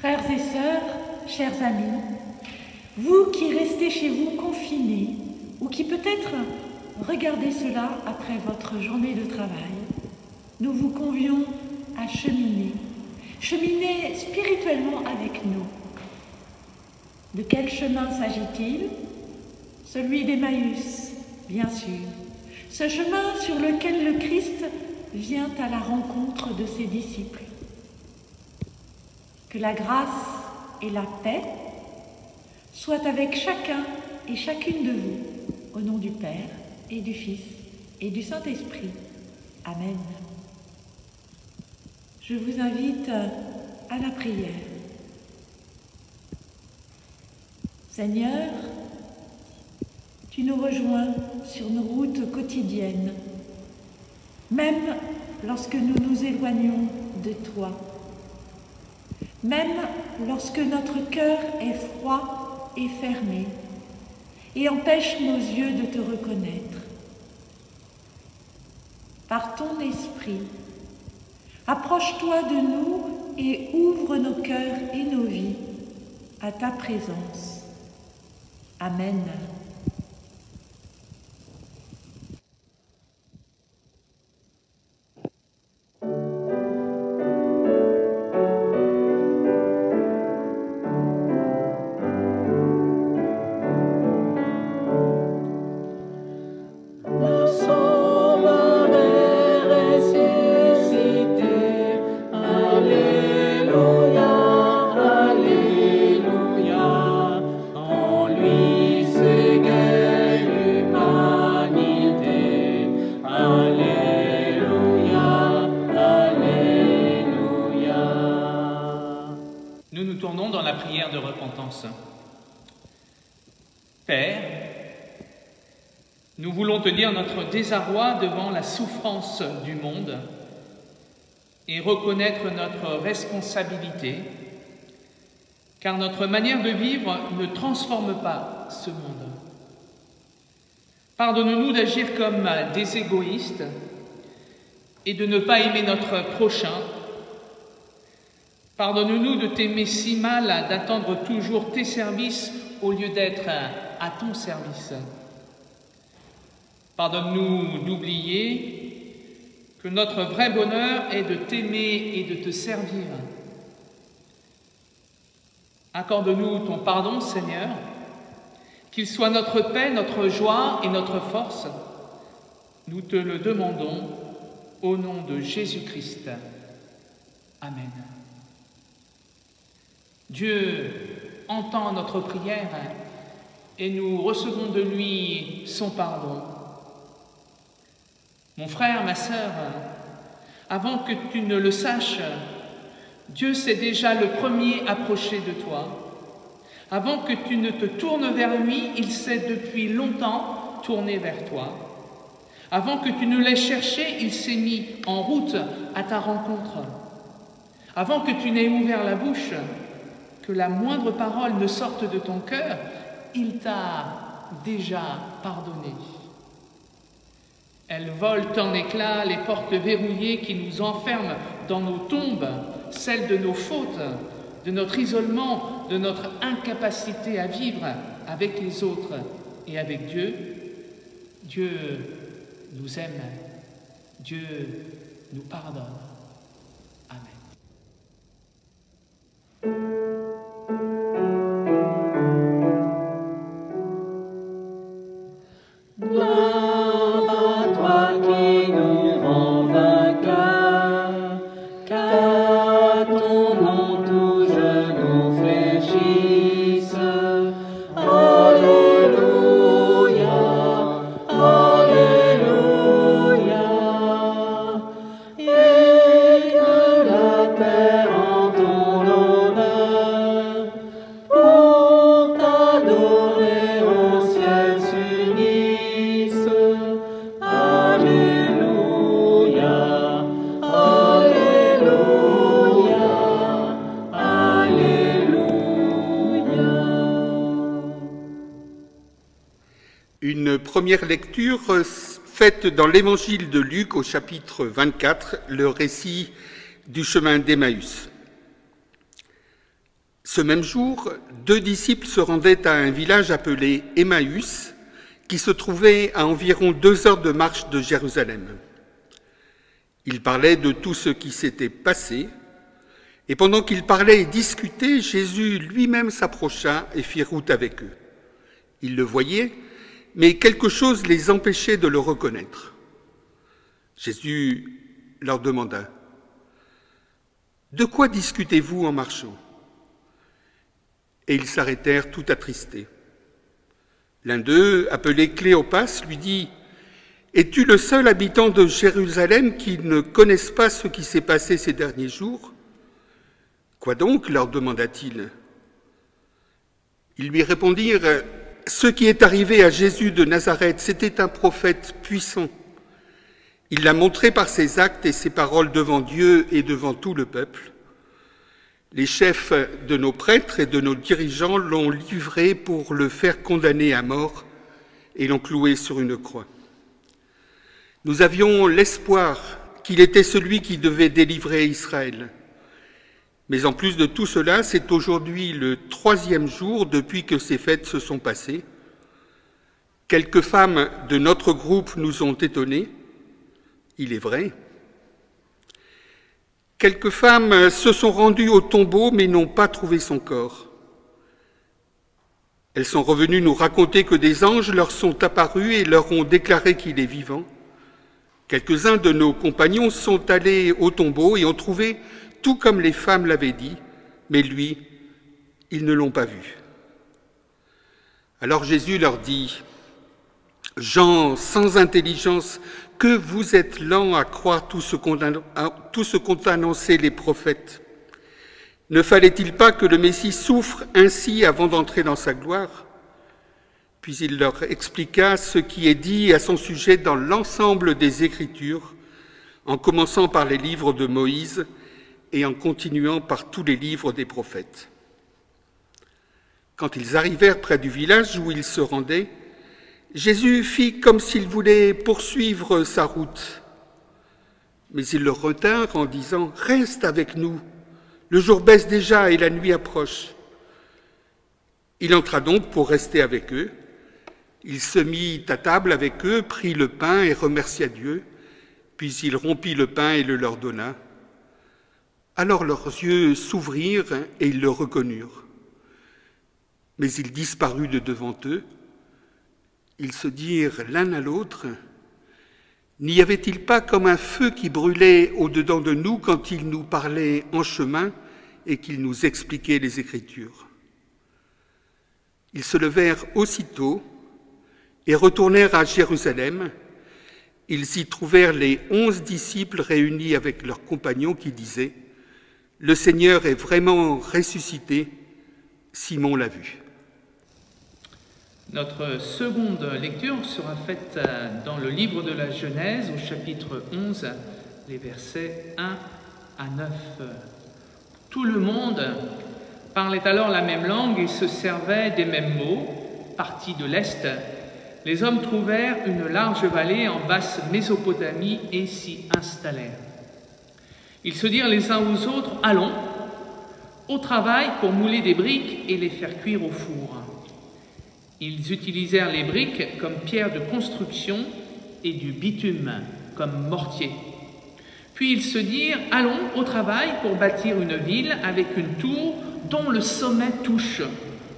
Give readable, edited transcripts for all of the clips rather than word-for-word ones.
Frères et sœurs, chers amis, vous qui restez chez vous confinés ou qui peut-être regardez cela après votre journée de travail, nous vous convions à cheminer spirituellement avec nous. De quel chemin s'agit-il? Celui d'Emmaüs, bien sûr. Ce chemin sur lequel le Christ vient à la rencontre de ses disciples. Que la grâce et la paix soient avec chacun et chacune de vous, au nom du Père et du Fils et du Saint-Esprit. Amen. Je vous invite à la prière. Seigneur, tu nous rejoins sur nos routes quotidiennes, même lorsque nous nous éloignons de toi, même lorsque notre cœur est froid et fermé et empêche nos yeux de te reconnaître. Par ton esprit, approche-toi de nous et ouvre nos cœurs et nos vies à ta présence. Amen. Père, nous voulons te dire notre désarroi devant la souffrance du monde et reconnaître notre responsabilité, car notre manière de vivre ne transforme pas ce monde. Pardonne-nous d'agir comme des égoïstes et de ne pas aimer notre prochain. Pardonne-nous de t'aimer si mal, d'attendre toujours tes services au lieu d'être à ton service. Pardonne-nous d'oublier que notre vrai bonheur est de t'aimer et de te servir. Accorde-nous ton pardon, Seigneur, qu'il soit notre paix, notre joie et notre force. Nous te le demandons au nom de Jésus-Christ. Amen. Dieu entend notre prière et nous recevons de lui son pardon. Mon frère, ma sœur, avant que tu ne le saches, Dieu s'est déjà le premier approché de toi. Avant que tu ne te tournes vers lui, il s'est depuis longtemps tourné vers toi. Avant que tu ne l'aies cherché, il s'est mis en route à ta rencontre. Avant que tu n'aies ouvert la bouche, que la moindre parole ne sorte de ton cœur, il t'a déjà pardonné. Elles volent en éclats les portes verrouillées qui nous enferment dans nos tombes, celles de nos fautes, de notre isolement, de notre incapacité à vivre avec les autres et avec Dieu. Dieu nous aime, Dieu nous pardonne. Amen. Une première lecture faite dans l'évangile de Luc au chapitre 24, le récit du chemin d'Emmaüs. Ce même jour, 2 disciples se rendaient à un village appelé Emmaüs, qui se trouvait à environ 2 heures de marche de Jérusalem. Ils parlaient de tout ce qui s'était passé, et pendant qu'ils parlaient et discutaient, Jésus lui-même s'approcha et fit route avec eux. Ils le voyaient, mais quelque chose les empêchait de le reconnaître. Jésus leur demanda : « De quoi discutez-vous en marchant ?» Et ils s'arrêtèrent tout attristés. L'un d'eux, appelé Cléopas, lui dit : « Es-tu le seul habitant de Jérusalem qui ne connaisse pas ce qui s'est passé ces derniers jours ? » « Quoi donc ? leur demanda-t-il. Ils lui répondirent : « Ce qui est arrivé à Jésus de Nazareth, c'était un prophète puissant. Il l'a montré par ses actes et ses paroles devant Dieu et devant tout le peuple. Les chefs de nos prêtres et de nos dirigeants l'ont livré pour le faire condamner à mort et l'ont cloué sur une croix. Nous avions l'espoir qu'il était celui qui devait délivrer Israël. Mais en plus de tout cela, c'est aujourd'hui le 3e jour depuis que ces fêtes se sont passées. Quelques femmes de notre groupe nous ont étonnés, il est vrai. Quelques femmes se sont rendues au tombeau mais n'ont pas trouvé son corps. Elles sont revenues nous raconter que des anges leur sont apparus et leur ont déclaré qu'il est vivant. Quelques-uns de nos compagnons sont allés au tombeau et ont trouvé tout comme les femmes l'avaient dit, mais lui, ils ne l'ont pas vu. » Alors Jésus leur dit : « Gens sans intelligence, que vous êtes lents à croire tout ce qu'ont annoncé les prophètes. Ne fallait-il pas que le Messie souffre ainsi avant d'entrer dans sa gloire ? » Puis il leur expliqua ce qui est dit à son sujet dans l'ensemble des Écritures, en commençant par les livres de Moïse et en continuant par tous les livres des prophètes. Quand ils arrivèrent près du village où ils se rendaient, Jésus fit comme s'il voulait poursuivre sa route. Mais ils le retinrent en disant : « Reste avec nous, le jour baisse déjà et la nuit approche. » Il entra donc pour rester avec eux. Il se mit à table avec eux, prit le pain et remercia Dieu, puis il rompit le pain et le leur donna. Alors leurs yeux s'ouvrirent et ils le reconnurent. Mais il disparut de devant eux. Ils se dirent l'un à l'autre : « N'y avait-il pas comme un feu qui brûlait au-dedans de nous quand il nous parlait en chemin et qu'il nous expliquait les Écritures ?» Ils se levèrent aussitôt et retournèrent à Jérusalem. Ils y trouvèrent les 11 disciples réunis avec leurs compagnons qui disaient : « Le Seigneur est vraiment ressuscité, Simon l'a vu. » Notre seconde lecture sera faite dans le livre de la Genèse, au chapitre 11, les versets 1 à 9. Tout le monde parlait alors la même langue et se servait des mêmes mots. Partis de l'Est, les hommes trouvèrent une large vallée en basse Mésopotamie et s'y installèrent. Ils se dirent les uns aux autres : « Allons au travail pour mouler des briques et les faire cuire au four. » Ils utilisèrent les briques comme pierre de construction et du bitume comme mortier. Puis ils se dirent : « Allons au travail pour bâtir une ville avec une tour dont le sommet touche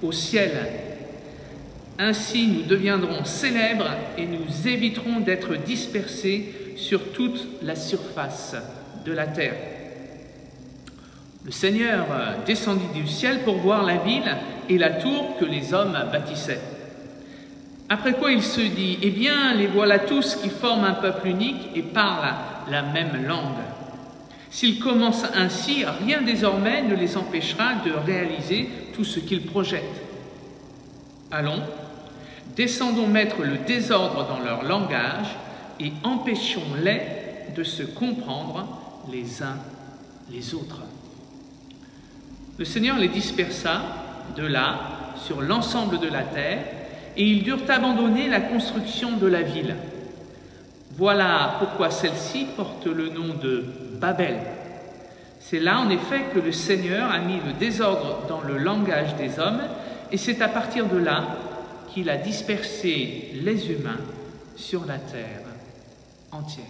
au ciel. Ainsi nous deviendrons célèbres et nous éviterons d'être dispersés sur toute la surface de la terre. » Le Seigneur descendit du ciel pour voir la ville et la tour que les hommes bâtissaient. Après quoi il se dit : « Eh bien, les voilà tous qui forment un peuple unique et parlent la même langue. S'ils commencent ainsi, rien désormais ne les empêchera de réaliser tout ce qu'ils projettent. Allons, descendons mettre le désordre dans leur langage et empêchons-les de se comprendre les uns les autres. » Le Seigneur les dispersa de là sur l'ensemble de la terre et ils durent abandonner la construction de la ville. Voilà pourquoi celle-ci porte le nom de Babel. C'est là en effet que le Seigneur a mis le désordre dans le langage des hommes, et c'est à partir de là qu'il a dispersé les humains sur la terre entière.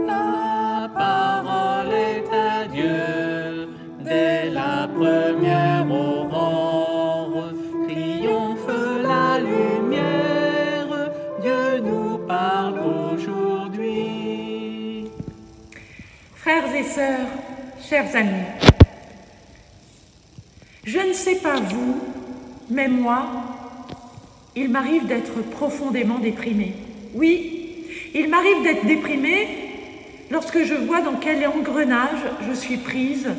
La parole est à Dieu, dès la première aurore, triomphe la lumière, Dieu nous parle aujourd'hui. Frères et sœurs, chers amis, je ne sais pas vous, mais moi, il m'arrive d'être profondément déprimée. Oui, il m'arrive d'être déprimée lorsque je vois dans quel engrenage je suis prise,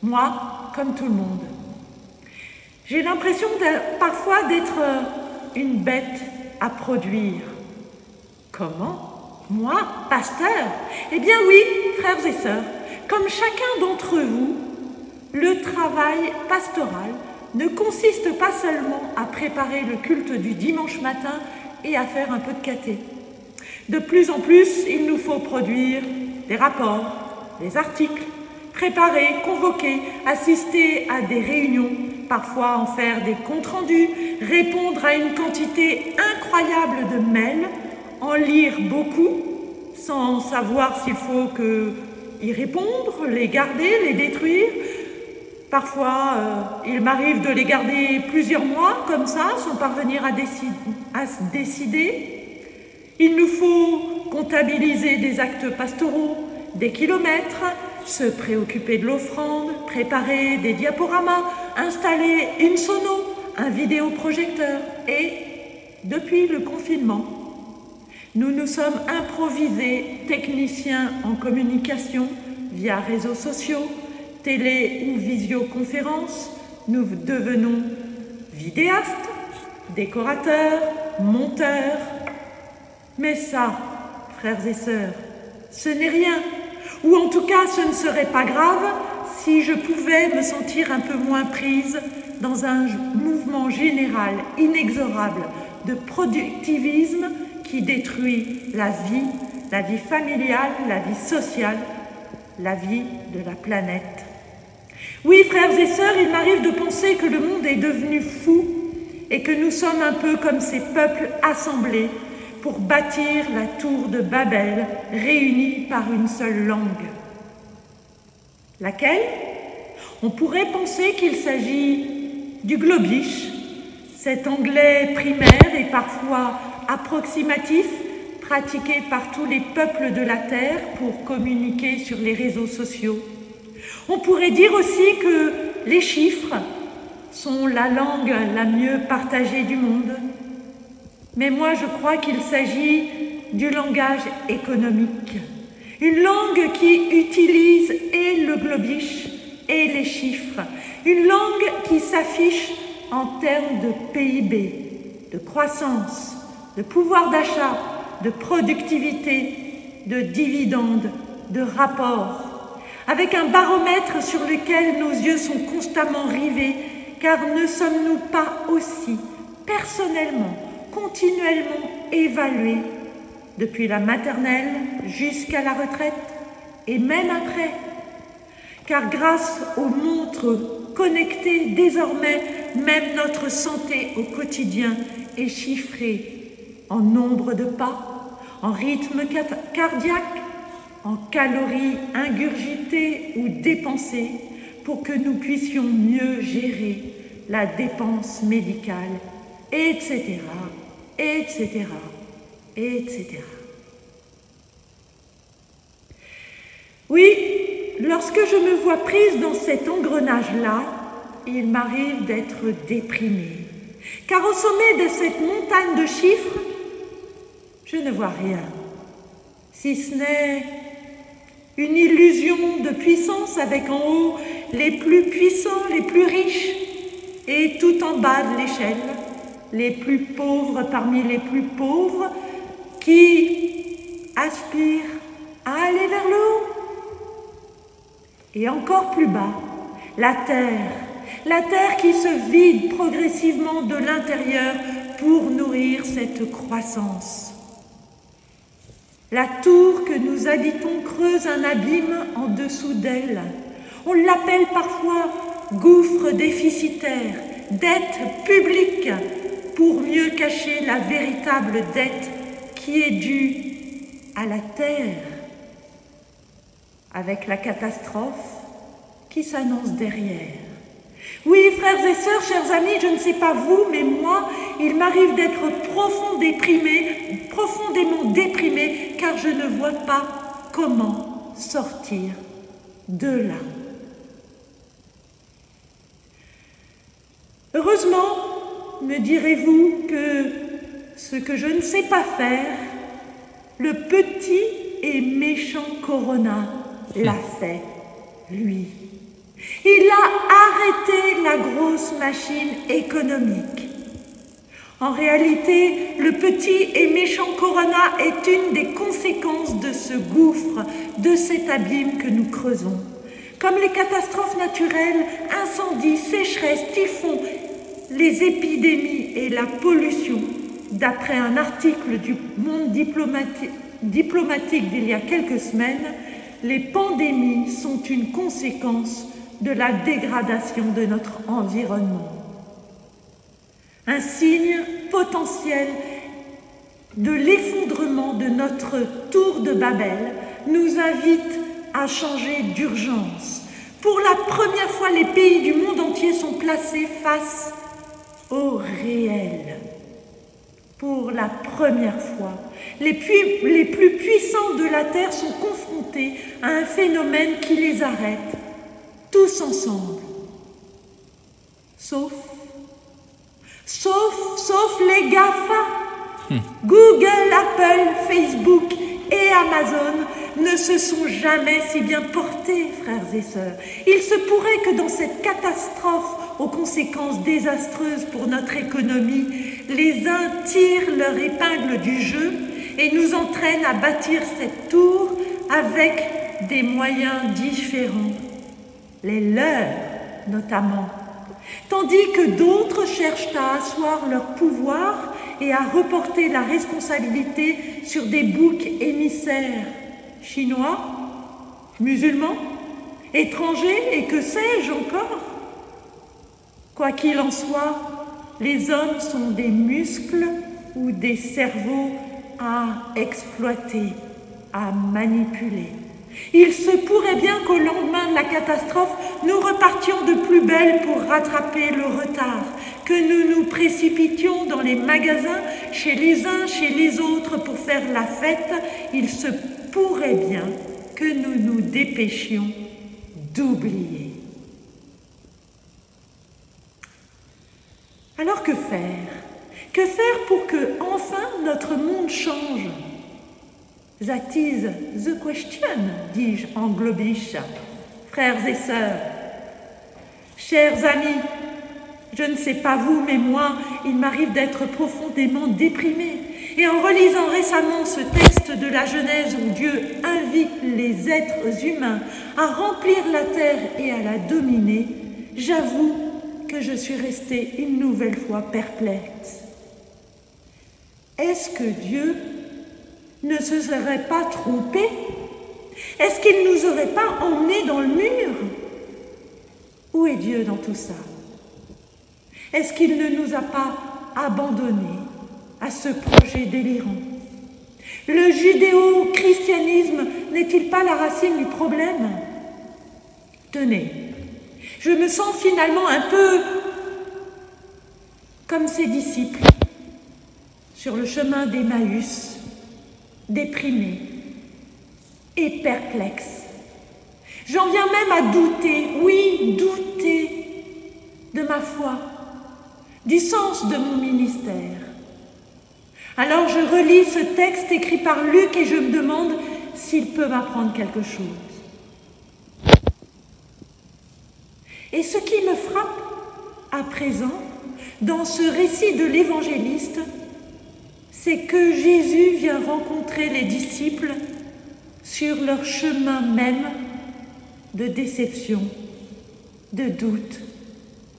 moi, comme tout le monde. J'ai l'impression parfois d'être une bête à produire. Comment? Moi, pasteur? Eh bien oui, frères et sœurs, comme chacun d'entre vous, le travail pastoral ne consiste pas seulement à préparer le culte du dimanche matin et à faire un peu de caté. De plus en plus, il nous faut produire des rapports, des articles, préparer, convoquer, assister à des réunions, parfois en faire des comptes rendus, répondre à une quantité incroyable de mails, en lire beaucoup, sans savoir s'il faut y répondre, les garder, les détruire. Parfois, il m'arrive de les garder plusieurs mois, comme ça, sans parvenir à se décider. Il nous faut comptabiliser des actes pastoraux, des kilomètres, se préoccuper de l'offrande, préparer des diaporamas, installer une sono, un vidéoprojecteur. Et, depuis le confinement, nous nous sommes improvisés techniciens en communication via réseaux sociaux, télé ou visioconférence. Nous devenons vidéastes, décorateurs, monteurs. Mais ça, frères et sœurs, ce n'est rien. Ou en tout cas, ce ne serait pas grave si je pouvais me sentir un peu moins prise dans un mouvement général inexorable de productivisme qui détruit la vie familiale, la vie sociale, la vie de la planète. Oui, frères et sœurs, il m'arrive de penser que le monde est devenu fou et que nous sommes un peu comme ces peuples assemblés pour bâtir la tour de Babel, réunis par une seule langue. Laquelle? On pourrait penser qu'il s'agit du globish, cet anglais primaire et parfois approximatif, pratiqué par tous les peuples de la Terre pour communiquer sur les réseaux sociaux. On pourrait dire aussi que les chiffres sont la langue la mieux partagée du monde. Mais moi, je crois qu'il s'agit du langage économique. Une langue qui utilise et le globish et les chiffres. Une langue qui s'affiche en termes de PIB, de croissance, de pouvoir d'achat, de productivité, de dividendes, de rapports, avec un baromètre sur lequel nos yeux sont constamment rivés, car ne sommes-nous pas aussi, personnellement, continuellement évalués, depuis la maternelle jusqu'à la retraite, et même après, car grâce aux montres connectées, désormais, même notre santé au quotidien est chiffrée en nombre de pas, en rythme cardiaque, en calories ingurgitées ou dépensées, pour que nous puissions mieux gérer la dépense médicale, etc., etc., etc. Oui, lorsque je me vois prise dans cet engrenage-là, il m'arrive d'être déprimée, car au sommet de cette montagne de chiffres, je ne vois rien, si ce n'est une illusion de puissance avec en haut les plus puissants, les plus riches, et tout en bas de l'échelle, les plus pauvres parmi les plus pauvres, qui aspirent à aller vers le haut. Et encore plus bas, la terre qui se vide progressivement de l'intérieur pour nourrir cette croissance. La tour que nous habitons creuse un abîme en dessous d'elle. On l'appelle parfois gouffre déficitaire, dette publique, pour mieux cacher la véritable dette qui est due à la terre, avec la catastrophe qui s'annonce derrière. Oui, frères et sœurs, chers amis, je ne sais pas vous, mais moi, il m'arrive d'être profondément déprimée, car je ne vois pas comment sortir de là. Heureusement, me direz-vous, que ce que je ne sais pas faire, le petit et méchant Corona l'a fait, lui. Il a arrêté la grosse machine économique. En réalité, le petit et méchant Corona est une des conséquences de ce gouffre, de cet abîme que nous creusons. Comme les catastrophes naturelles, incendies, sécheresses, typhons, les épidémies et la pollution, d'après un article du Monde diplomatique d'il y a quelques semaines, les pandémies sont une conséquence de la dégradation de notre environnement. Un signe potentiel de l'effondrement de notre tour de Babel nous invite à changer d'urgence. Pour la première fois, les pays du monde entier sont placés face au réel. Pour la première fois, les plus puissants de la Terre sont confrontés à un phénomène qui les arrête, tous ensemble. Sauf les GAFA. Google, Apple, Facebook et Amazon ne se sont jamais si bien portés, frères et sœurs. Il se pourrait que dans cette catastrophe aux conséquences désastreuses pour notre économie, les uns tirent leur épingle du jeu et nous entraînent à bâtir cette tour avec des moyens différents, les leurs notamment, tandis que d'autres cherchent à asseoir leur pouvoir et à reporter la responsabilité sur des boucs émissaires chinois, musulmans, étrangers et que sais-je encore. Quoi qu'il en soit, les hommes sont des muscles ou des cerveaux à exploiter, à manipuler. Il se pourrait bien qu'au lendemain de la catastrophe, nous repartions de plus belle pour rattraper le retard, que nous nous précipitions dans les magasins, chez les uns, chez les autres, pour faire la fête. Il se pourrait bien que nous nous dépêchions d'oublier. Alors que faire? Que faire pour que, enfin, notre monde change? That is the question, dis-je en globish. Frères et sœurs, chers amis, je ne sais pas vous, mais moi, il m'arrive d'être profondément déprimée. Et en relisant récemment ce texte de la Genèse où Dieu invite les êtres humains à remplir la terre et à la dominer, j'avoue que je suis restée une nouvelle fois perplexe. Est-ce que Dieu ne se serait pas trompé? Est-ce qu'il ne nous aurait pas emmenés dans le mur? Où est Dieu dans tout ça? Est-ce qu'il ne nous a pas abandonnés à ce projet délirant? Le judéo-christianisme n'est-il pas la racine du problème? Tenez, je me sens finalement un peu comme ses disciples sur le chemin d'Emmaüs, déprimé et perplexe. J'en viens même à douter, oui, douter de ma foi, du sens de mon ministère. Alors je relis ce texte écrit par Luc et je me demande s'il peut m'apprendre quelque chose. Et ce qui me frappe à présent, dans ce récit de l'évangéliste, c'est que Jésus vient rencontrer les disciples sur leur chemin même de déception, de doute,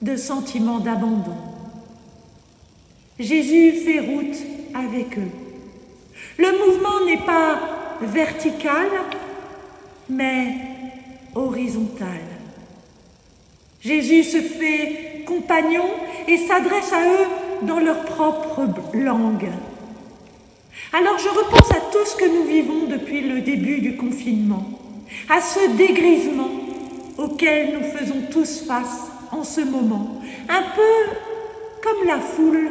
de sentiment d'abandon. Jésus fait route avec eux. Le mouvement n'est pas vertical, mais horizontal. Jésus se fait compagnon et s'adresse à eux dans leur propre langue. Alors je repense à tout ce que nous vivons depuis le début du confinement, à ce dégrisement auquel nous faisons tous face en ce moment, un peu comme la foule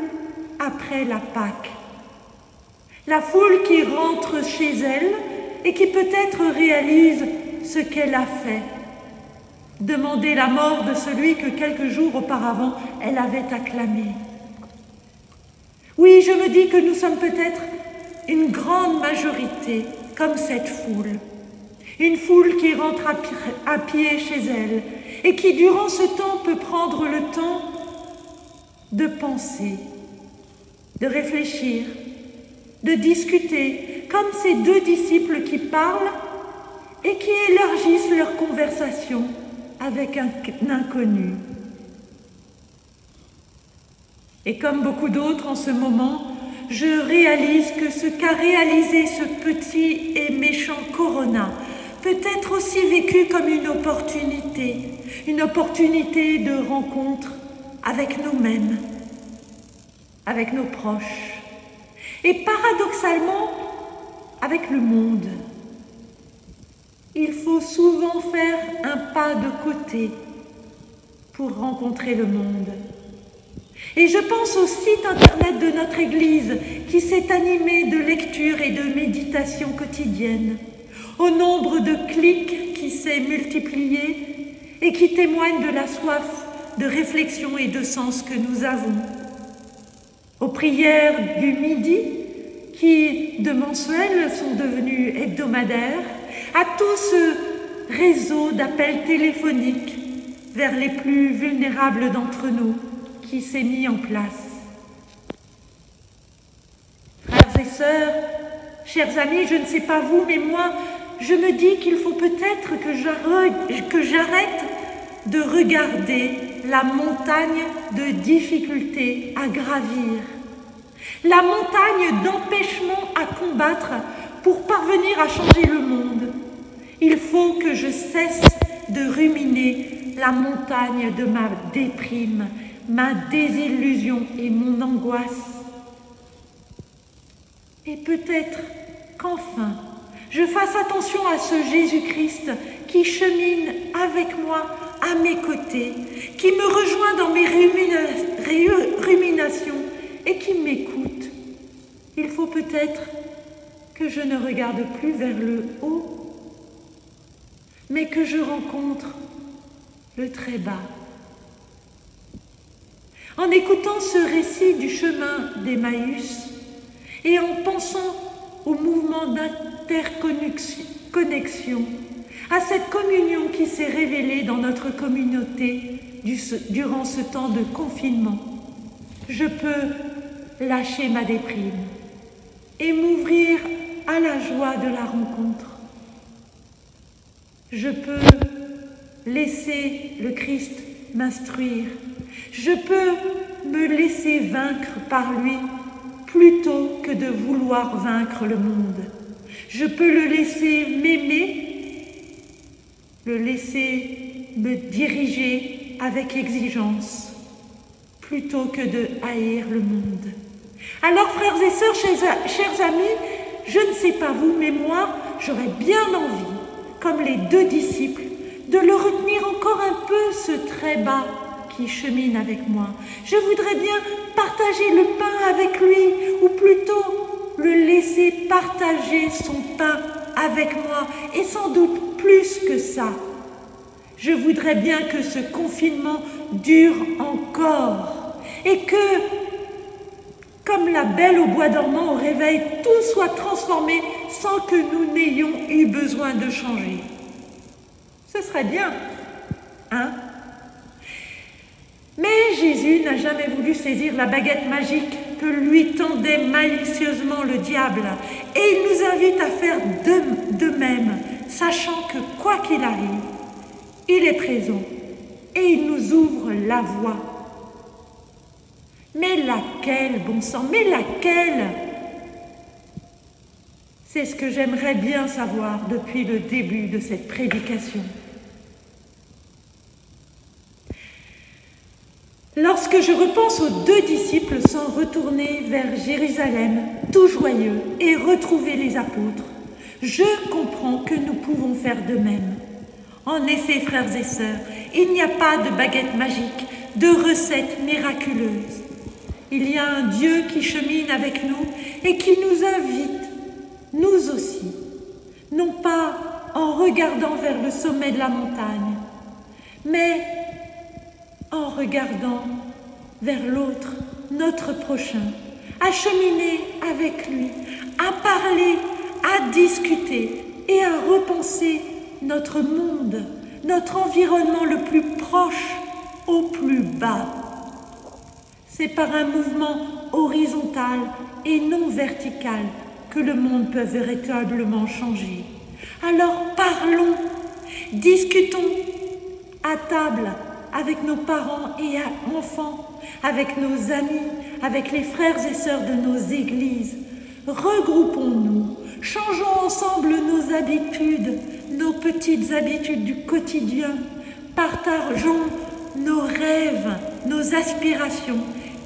après la Pâque. La foule qui rentre chez elle et qui peut-être réalise ce qu'elle a fait. Demander la mort de celui que quelques jours auparavant elle avait acclamé. Oui, je me dis que nous sommes peut-être une grande majorité comme cette foule. Une foule qui rentre à pied chez elle et qui, durant ce temps, peut prendre le temps de penser, de réfléchir, de discuter, comme ces deux disciples qui parlent et qui élargissent leur conversation avec un inconnu. Et comme beaucoup d'autres en ce moment, je réalise que ce qu'a réalisé ce petit et méchant Corona peut être aussi vécu comme une opportunité de rencontre avec nous-mêmes, avec nos proches, et paradoxalement avec le monde. Il faut souvent faire un pas de côté pour rencontrer le monde. Et je pense au site internet de notre Église qui s'est animé de lectures et de méditations quotidiennes, au nombre de clics qui s'est multiplié et qui témoigne de la soif de réflexion et de sens que nous avons, aux prières du midi qui, de mensuelles, sont devenues hebdomadaires, à tout ce réseau d'appels téléphoniques vers les plus vulnérables d'entre nous qui s'est mis en place. Frères et sœurs, chers amis, je ne sais pas vous, mais moi, je me dis qu'il faut peut-être que j'arrête de regarder la montagne de difficultés à gravir, la montagne d'empêchements à combattre pour parvenir à changer le monde. Il faut que je cesse de ruminer la montagne de ma déprime, ma désillusion et mon angoisse. Et peut-être qu'enfin, je fasse attention à ce Jésus-Christ qui chemine avec moi à mes côtés, qui me rejoint dans mes ruminations et qui m'écoute. Il faut peut-être que je ne regarde plus vers le haut, mais que je rencontre le très bas. En écoutant ce récit du chemin d'Emmaüs et en pensant au mouvement d'interconnexion, à cette communion qui s'est révélée dans notre communauté durant ce temps de confinement, je peux lâcher ma déprime et m'ouvrir à la joie de la rencontre. Je peux laisser le Christ m'instruire. Je peux me laisser vaincre par lui plutôt que de vouloir vaincre le monde. Je peux le laisser m'aimer, le laisser me diriger avec exigence plutôt que de haïr le monde. Alors, frères et sœurs, chers amis, je ne sais pas vous, mais moi, j'aurais bien envie, comme les deux disciples, de le retenir encore un peu, ce très bas qui chemine avec moi. Je voudrais bien partager le pain avec lui, ou plutôt le laisser partager son pain avec moi, et sans doute plus que ça. Je voudrais bien que ce confinement dure encore, et que, comme la belle au bois dormant au réveil, tout soit transformé sans que nous n'ayons eu besoin de changer. Ce serait bien, hein? Mais Jésus n'a jamais voulu saisir la baguette magique que lui tendait malicieusement le diable, et il nous invite à faire de même, sachant que quoi qu'il arrive, il est présent et il nous ouvre la voie. Mais laquelle, bon sang, mais laquelle? C'est ce que j'aimerais bien savoir depuis le début de cette prédication. Lorsque je repense aux 2 disciples s'en retourner vers Jérusalem, tout joyeux, et retrouver les apôtres, je comprends que nous pouvons faire de même. En effet, frères et sœurs, il n'y a pas de baguette magique, de recette miraculeuse. Il y a un Dieu qui chemine avec nous et qui nous invite, nous aussi, non pas en regardant vers le sommet de la montagne, mais en regardant vers l'autre, notre prochain, à cheminer avec lui, à parler, à discuter et à repenser notre monde, notre environnement le plus proche au plus bas. C'est par un mouvement horizontal et non vertical que le monde peut véritablement changer. Alors parlons, discutons à table avec nos parents et enfants, avec nos amis, avec les frères et sœurs de nos églises. Regroupons-nous, changeons ensemble nos habitudes, nos petites habitudes du quotidien, partageons nos rêves, nos aspirations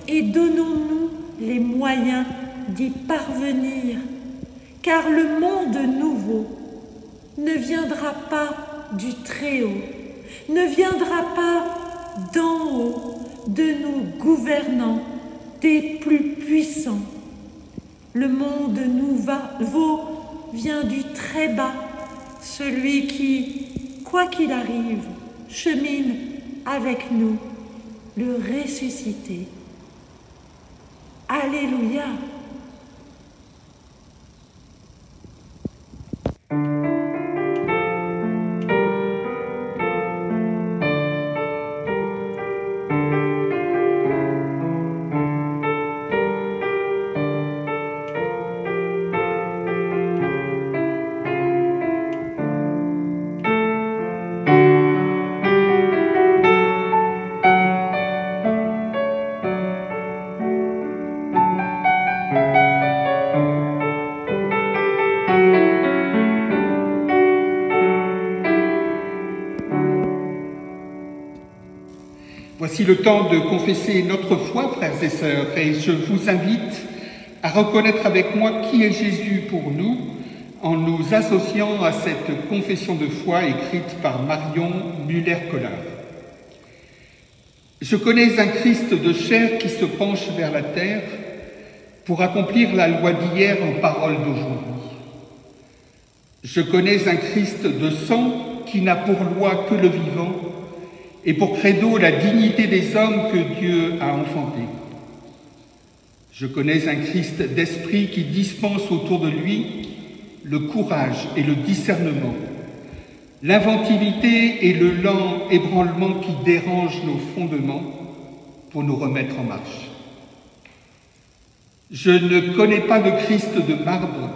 et donnons-nous les moyens d'y parvenir. Car le monde nouveau ne viendra pas du Très-Haut, ne viendra pas d'en haut, de nos gouvernants, des plus puissants. Le monde nouveau vient du très bas, celui qui, quoi qu'il arrive, chemine avec nous, le ressuscité. Alléluia! Voici le temps de confesser notre foi, frères et sœurs, et je vous invite à reconnaître avec moi qui est Jésus pour nous, en nous associant à cette confession de foi écrite par Marion Muller-Collard. Je connais un Christ de chair qui se penche vers la terre pour accomplir la loi d'hier en parole d'aujourd'hui. Je connais un Christ de sang qui n'a pour loi que le vivant et pour credo la dignité des hommes que Dieu a enfantés. Je connais un Christ d'esprit qui dispense autour de lui le courage et le discernement, l'inventivité et le lent ébranlement qui dérangent nos fondements pour nous remettre en marche. Je ne connais pas de Christ de marbre,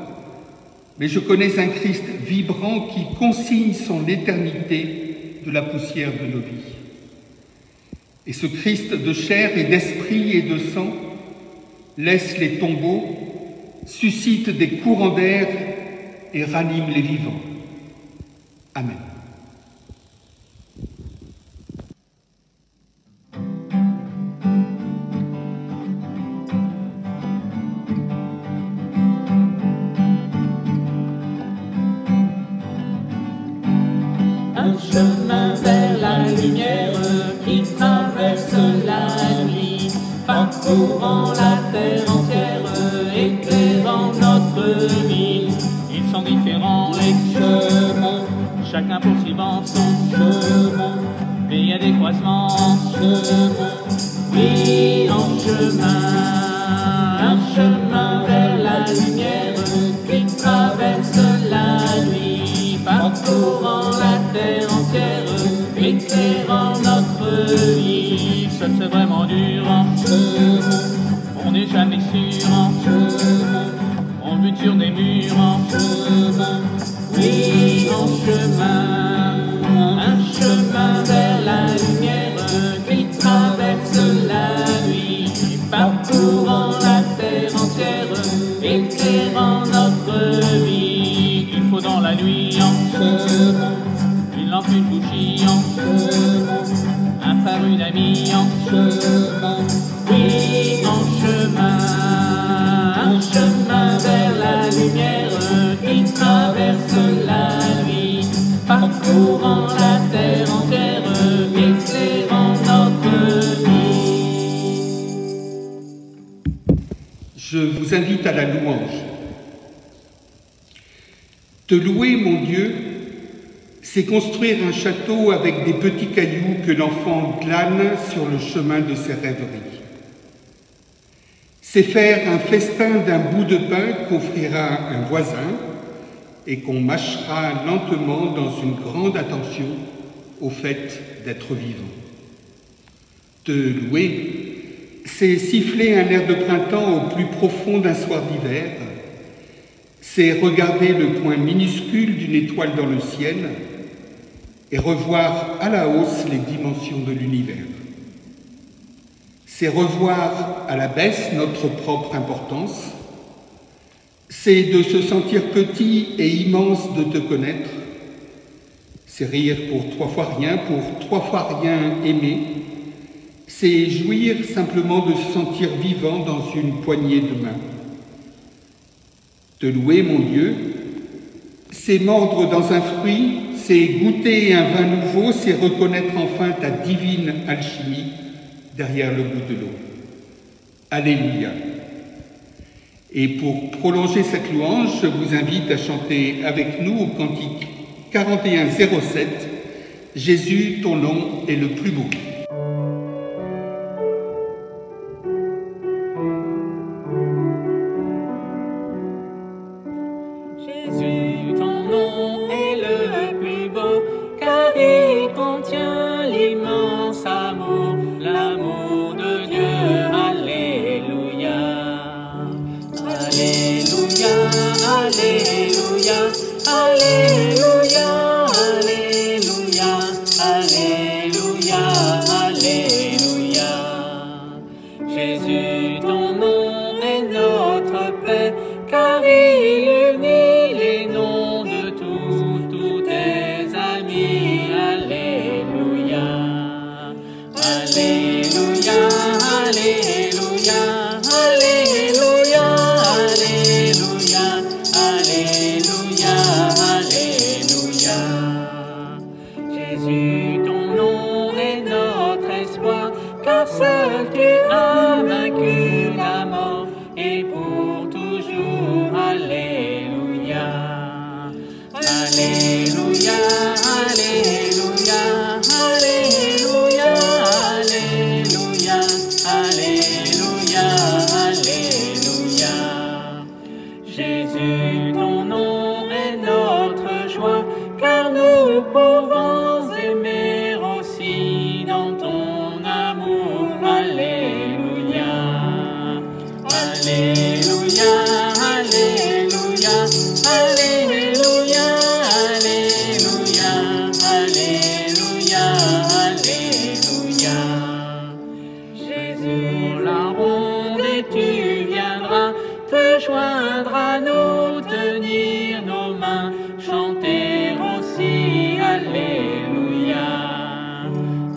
mais je connais un Christ vibrant qui consigne son éternité de la poussière de nos vies. Et ce Christ de chair et d'esprit et de sang laisse les tombeaux, suscite des courants d'air et ranime les vivants. Amen. Un chemin vers la lumière qui traverse la nuit, parcourant la terre entière, éclairant notre vie. Ils sont différents les chemins, chacun poursuivant son chemin, mais il y a des croisements en chemin, oui en chemin. Un chemin vers la lumière qui traverse la nuit, parcourant la terre entière, éclairant notre vie. Seul c'est vraiment dur en chemin, on n'est jamais sûr en chemin, on bute sur des murs en chemin, oui en chemin. Un chemin mis en chemin, oui, en chemin, un chemin vers la lumière qui traverse la nuit, parcourant la terre entière, éclairant notre vie. Je vous invite à la louange. Te louer, mon Dieu, c'est construire un château avec des petits cailloux que l'enfant glane sur le chemin de ses rêveries. C'est faire un festin d'un bout de pain qu'offrira un voisin et qu'on mâchera lentement dans une grande attention au fait d'être vivant. Te louer, c'est siffler un air de printemps au plus profond d'un soir d'hiver, c'est regarder le point minuscule d'une étoile dans le ciel et revoir à la hausse les dimensions de l'univers. C'est revoir à la baisse notre propre importance, c'est de se sentir petit et immense de te connaître, c'est rire pour 3 fois rien, pour 3 fois rien aimer, c'est jouir simplement de se sentir vivant dans une poignée de main. Te louer, mon Dieu, c'est mordre dans un fruit, c'est goûter un vin nouveau, c'est reconnaître enfin ta divine alchimie derrière le goût de l'eau. Alléluia. Et pour prolonger cette louange, je vous invite à chanter avec nous au cantique 4107, Jésus, ton nom est le plus beau. Jésus, ton nom est le plus beau, car il contient l'immense amour, l'amour de Dieu. Alléluia. Alléluia, alléluia, alléluia, alléluia, alléluia, alléluia. Jésus, ton nom est notre paix, car il unit les noms de tous tes amis. Alléluia. Alléluia, alléluia, alléluia, alléluia, alléluia, alléluia. Jésus, ton nom est notre espoir, car seul tu as vaincu la mort, et pour toujours. Alléluia. Alléluia, alléluia, alléluia, alléluia, alléluia, alléluia. Jésus, ton nom est notre joie, car nous pouvons aimer aussi dans ton amour. Alléluia. Alléluia, alléluia, alléluia, alléluia, alléluia, alléluia. Jésus, la ronde et tu viendras te joindre à nous, tenir nos mains, chanter aussi. Alléluia.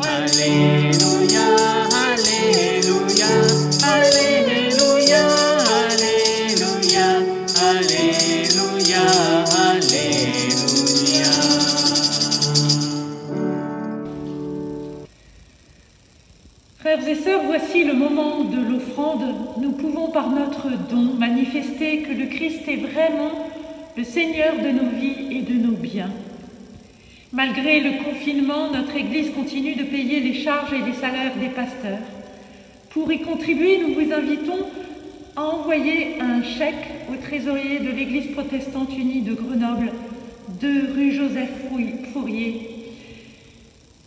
Alléluia, alléluia, alléluia, alléluia, alléluia, alléluia. Frères et sœurs, voici le moment de l'offrande. Nous pouvons par notre don manifester que le Christ est vraiment le Seigneur de nos vies et de nos biens. Malgré le confinement, notre Église continue de payer les charges et les salaires des pasteurs. Pour y contribuer, nous vous invitons à envoyer un chèque au trésorier de l'Église protestante unie de Grenoble, 2 rue Joseph Fourier.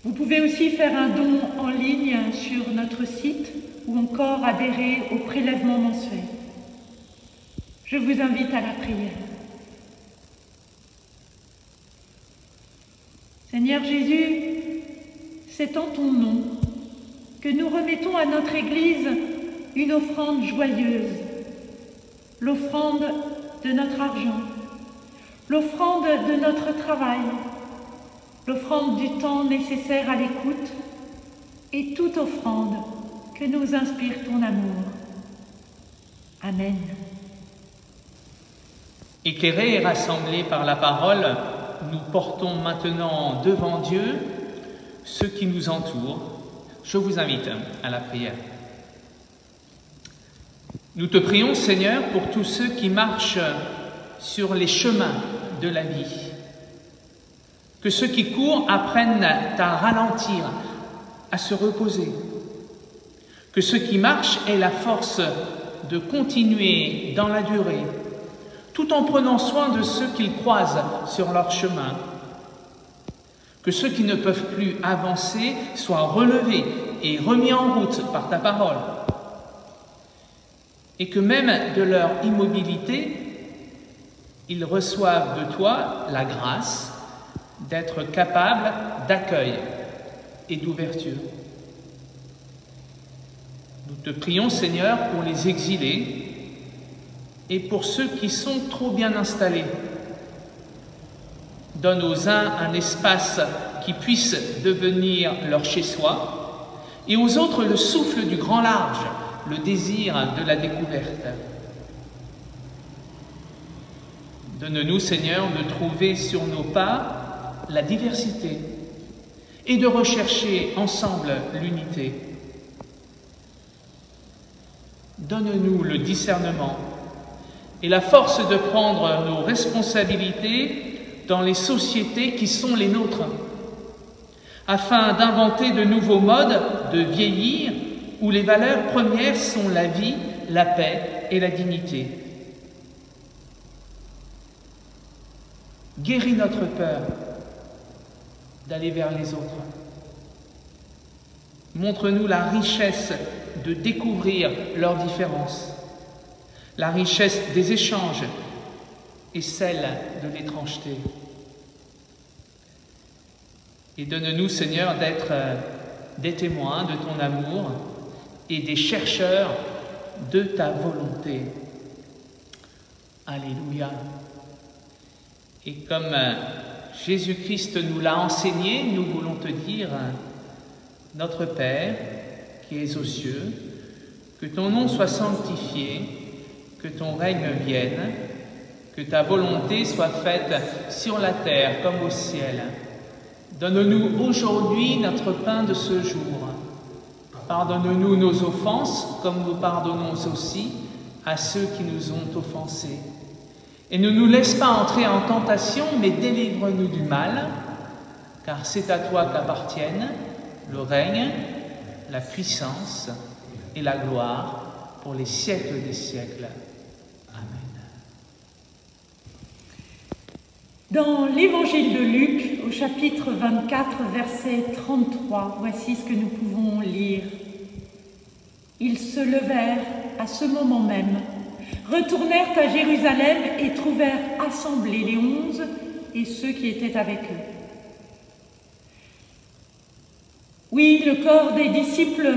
Vous pouvez aussi faire un don en ligne sur notre site ou encore adhérer au prélèvement mensuel. Je vous invite à la prière. Seigneur Jésus, c'est en ton nom que nous remettons à notre Église une offrande joyeuse, l'offrande de notre argent, l'offrande de notre travail, l'offrande du temps nécessaire à l'écoute, et toute offrande que nous inspire ton amour. Amen. Éclairés et rassemblés par la parole, nous portons maintenant devant Dieu ceux qui nous entourent. Je vous invite à la prière. Nous te prions, Seigneur, pour tous ceux qui marchent sur les chemins de la vie. Que ceux qui courent apprennent à ralentir, à se reposer. Que ceux qui marchent aient la force de continuer dans la durée, tout en prenant soin de ceux qu'ils croisent sur leur chemin. Que ceux qui ne peuvent plus avancer soient relevés et remis en route par ta parole. Et que même de leur immobilité, ils reçoivent de toi la grâce d'être capables d'accueil et d'ouverture. Nous te prions, Seigneur, pour les exilés et pour ceux qui sont trop bien installés. Donne aux uns un espace qui puisse devenir leur chez-soi, et aux autres le souffle du grand large, le désir de la découverte. Donne-nous, Seigneur, de trouver sur nos pas la diversité et de rechercher ensemble l'unité. Donne-nous le discernement et la force de prendre nos responsabilités dans les sociétés qui sont les nôtres, afin d'inventer de nouveaux modes de vieillir où les valeurs premières sont la vie, la paix et la dignité. Guéris notre peur d'aller vers les autres. Montre-nous la richesse de découvrir leurs différences, la richesse des échanges et celle de l'étrangeté. Et donne-nous, Seigneur, d'être des témoins de ton amour et des chercheurs de ta volonté. Alléluia. Et comme Jésus-Christ nous l'a enseigné, nous voulons te dire, notre Père, qui es aux cieux, que ton nom soit sanctifié, que ton règne vienne, que ta volonté soit faite sur la terre comme au ciel. Donne-nous aujourd'hui notre pain de ce jour. Pardonne-nous nos offenses, comme nous pardonnons aussi à ceux qui nous ont offensés. Et ne nous laisse pas entrer en tentation, mais délivre-nous du mal, car c'est à toi qu'appartiennent le règne, la puissance et la gloire pour les siècles des siècles. Amen. Dans l'évangile de Luc, au chapitre 24, verset 33, voici ce que nous pouvons lire. Ils se levèrent à ce moment même, retournèrent à Jérusalem et trouvèrent assemblés les 11 et ceux qui étaient avec eux. Oui, le corps des disciples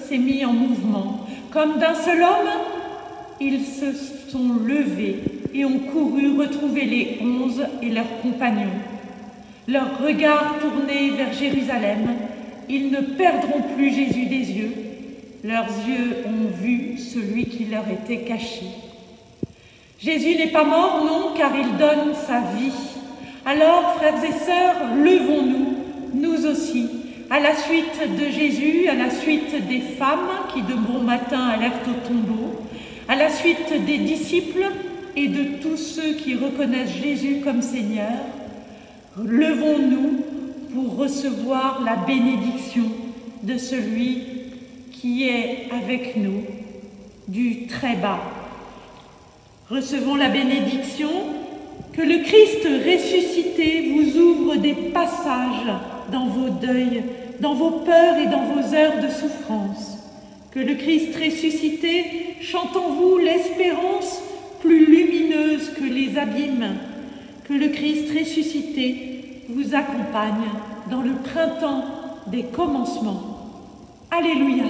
s'est mis en mouvement. Comme d'un seul homme, ils se sont levés et ont couru retrouver les 11 et leurs compagnons. Leur regard tourné vers Jérusalem, ils ne perdront plus Jésus des yeux. Leurs yeux ont vu celui qui leur était caché. Jésus n'est pas mort, non, car il donne sa vie. Alors, frères et sœurs, levons-nous, nous aussi, à la suite de Jésus, à la suite des femmes qui de bon matin allèrent au tombeau, à la suite des disciples et de tous ceux qui reconnaissent Jésus comme Seigneur. Levons-nous pour recevoir la bénédiction de celui qui est avec nous du très bas. Recevons la bénédiction, que le Christ ressuscité vous ouvre des passages dans vos deuils, dans vos peurs et dans vos heures de souffrance. Que le Christ ressuscité chante en vous l'espérance plus lumineuse que les abîmes. Que le Christ ressuscité vous accompagne dans le printemps des commencements. Alléluia.